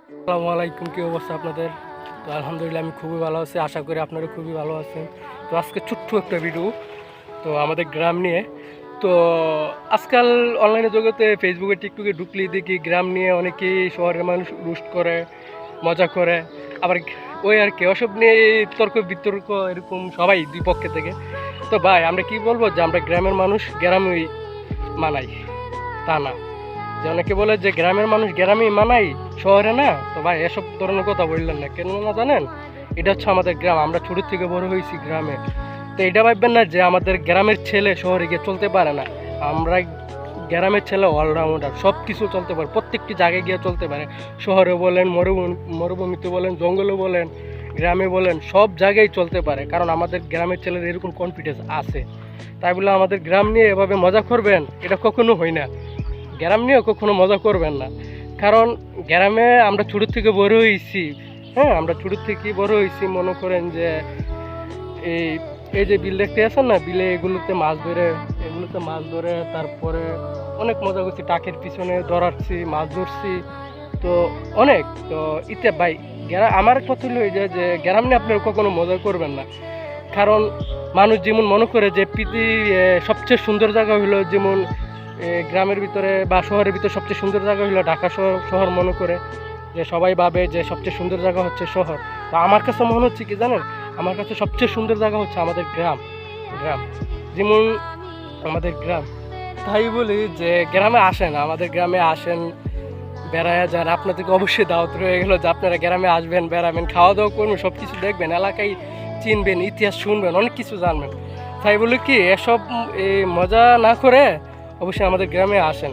আসসালামু আলাইকুম, কী অবস্থা আপনাদের? তো আলহামদুলিল্লাহ আমি খুবই ভালো আছি, আশা করি আপনারা খুবই ভালো আছেন। তো আজকে ছোট্ট একটা ভিডিও, তো আমাদের গ্রাম নিয়ে। তো আজকাল অনলাইনে জগতে ফেসবুকে টিকটকে ঢুকলেই দেখি গ্রাম নিয়ে অনেকেই শহরের মানুষ রুস্ট করে, মজা করে, আবার ওই আর কি ওসব নিয়ে তর্ক বিতর্ক এরকম সবাই দুই পক্ষে থেকে। তো ভাই আমরা কি বলবো যে আমরা গ্রামের মানুষ গ্রামই মানাই, তা না যে অনেকে বলে যে গ্রামের মানুষ গ্রামেই মানাই, শহরে না। তো ভাই এসব ধরনের কথা বললেন না, কেন না জানেন? এটা হচ্ছে আমাদের গ্রাম, আমরা ছোট থেকে বড় হয়েছি গ্রামে। তো এটা ভাববেন না যে আমাদের গ্রামের ছেলে শহরে গিয়ে চলতে পারে না। আমরা গ্রামের ছেলে অলরাউন্ডার, সব কিছু চলতে পারে, প্রত্যেকটি জায়গায় গিয়ে চলতে পারে। শহরে বলেন, মরুভূমিতে বলেন, জঙ্গলে বলেন, গ্রামে বলেন, সব জায়গায় চলতে পারে, কারণ আমাদের গ্রামের ছেলেদের এরকম কনফিডেন্স আছে। তাই বলে আমাদের গ্রাম নিয়ে এভাবে মজা করবেন, এটা কখনো হয় না। গ্রাম নিয়েও কখনো মজা করবেন না, কারণ গ্রামে আমরা ছোটো থেকে বড় হয়েছি। হ্যাঁ, আমরা ছোটো থেকে বড় হয়েছি, মনে করেন যে এই এই যে বিল দেখতে আছেন না, বিলে এগুলোতে মাছ ধরে তারপরে অনেক মজা করছি, টাকের পিছনে দৌড়াচ্ছি, মাছ ধরছি। তো অনেক তো ইতে ভাই আমার কথা হলো এই যে গ্রাম নিয়ে আপনারা কখনো মজা করবেন না, কারণ মানুষ যেমন মনে করে যে পৃথিবীর সবচেয়ে সুন্দর জায়গা হলো, যেমন গ্রামের ভিতরে বা শহরের ভিতরে সবচেয়ে সুন্দর জায়গা হলো ঢাকা শহর মনে করে, যে সবাই ভাবে যে সবচেয়ে সুন্দর জায়গা হচ্ছে শহর। তো আমার কাছে মনে হচ্ছে কি জানেন, আমার কাছে সবচেয়ে সুন্দর জায়গা হচ্ছে আমাদের গ্রাম। গ্রাম যেমন আমাদের গ্রাম, তাই বলি যে গ্রামে আসেন, আমাদের গ্রামে আসেন, বেড়ায় যান। আপনাদেরকে অবশ্যই দাওয়াত রয়ে গেলো যে আপনারা গ্রামে আসবেন, বেড়াবেন, খাওয়া দাওয়া করবেন, সব কিছু দেখবেন, এলাকায় চিনবেন, ইতিহাস শুনবেন, অনেক কিছু জানবেন। তাই বলি কি এসব মজা না করে অবশ্যই আমাদের গ্রামে আসেন।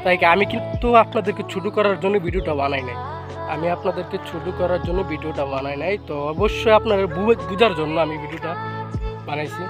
তাই কি আমি কিন্তু আপনাদেরকে ছোটো করার জন্য ভিডিওটা বানাই নাই, তো অবশ্যই আপনারা বুঝার জন্য আমি ভিডিওটা বানাইছি।